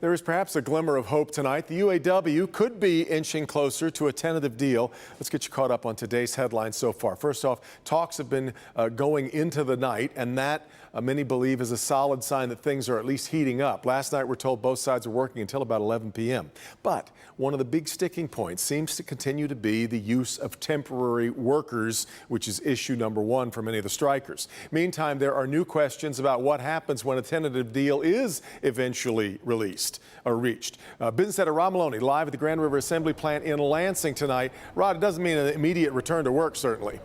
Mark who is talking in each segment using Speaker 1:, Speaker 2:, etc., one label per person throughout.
Speaker 1: There is perhaps a glimmer of hope tonight. The UAW could be inching closer to a tentative deal. Let's get you caught up on today's headlines so far. First off, talks have been going into the night, and that many believe is a solid sign that things are at least heating up. Last night, we're told both sides are working until about 11 p.m. But one of the big sticking points seems to continue to be the use of temporary workers, which is issue number one for many of the strikers. Meantime, there are new questions about what happens when a tentative deal is eventually released or reached. Business editor Rod Maloney live at the Grand River Assembly Plant in Lansing tonight. Rod, it doesn't mean an immediate return to work, certainly.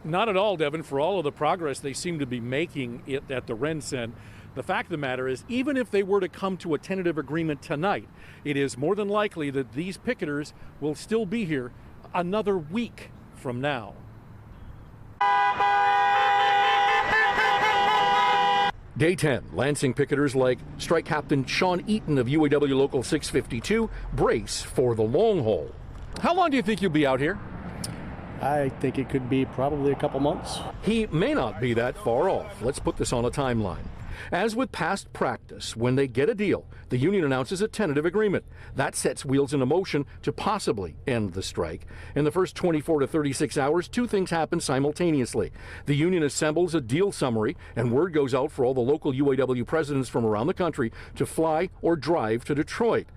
Speaker 2: Not at all, Devin. For all of the progress they seem to be making it at the RenCen, the fact of the matter is, even if they were to come to a tentative agreement tonight, it is more than likely that these picketers will still be here another week from now. Day 10, Lansing picketers like strike captain Sean Eaton of UAW Local 652 brace for the long haul. How long do you think you'll be out here?
Speaker 3: I think it could be probably a couple months.
Speaker 2: He may not be that far off. Let's put this on a timeline. As with past practice, when they get a deal, the union announces a tentative agreement. That sets wheels into motion to possibly end the strike. In the first 24 to 36 hours, two things happen simultaneously. The union assembles a deal summary, and word goes out for all the local UAW presidents from around the country to fly or drive to Detroit.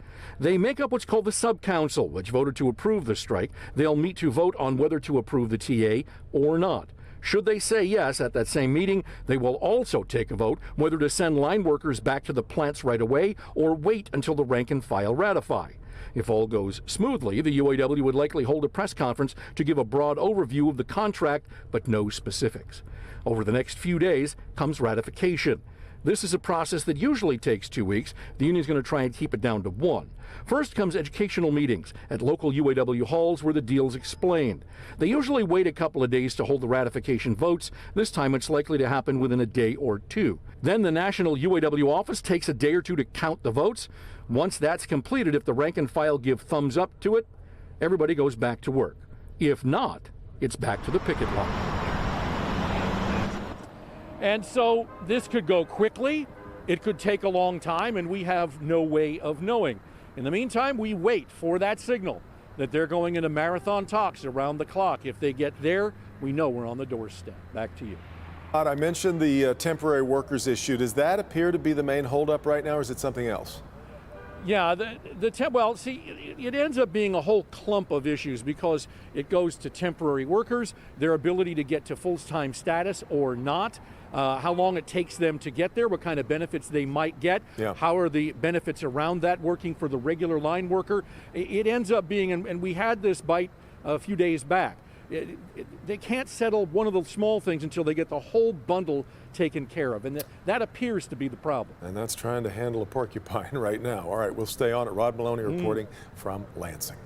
Speaker 2: They make up what's called the subcouncil, which voted to approve the strike. They'll meet to vote on whether to approve the TA or not. Should they say yes at that same meeting, they will also take a vote whether to send line workers back to the plants right away or wait until the rank and file ratify. If all goes smoothly, the UAW would likely hold a press conference to give a broad overview of the contract, but no specifics. Over the next few days comes ratification. This is a process that usually takes 2 weeks. The union's going to try and keep it down to 1. First comes educational meetings at local UAW halls where the deal's explained. They usually wait a couple of days to hold the ratification votes. This time it's likely to happen within a day or two. Then the national UAW office takes a day or two to count the votes. Once that's completed, if the rank and file give thumbs up to it, everybody goes back to work. If not, it's back to the picket line. And so this could go quickly, it could take a long time, and we have no way of knowing. In the meantime, we wait for that signal that they're going into marathon talks around the clock. If they get there, we know we're on the doorstep. Back to you.
Speaker 1: I mentioned the temporary workers issue. Does that appear to be the main holdup right now, or is it something else?
Speaker 2: Yeah, well, see, it ends up being a whole clump of issues because it goes to temporary workers, their ability to get to full-time status or not, how long it takes them to get there, what kind of benefits they might get, how are the benefits around that working for the regular line worker. It ends up being, and we had this bite a few days back, they can't settle one of the small things until they get the whole bundle taken care of, and that appears to be the problem.
Speaker 1: And that's trying to handle a porcupine right now. All right, we'll stay on it. Rod Maloney reporting from Lansing.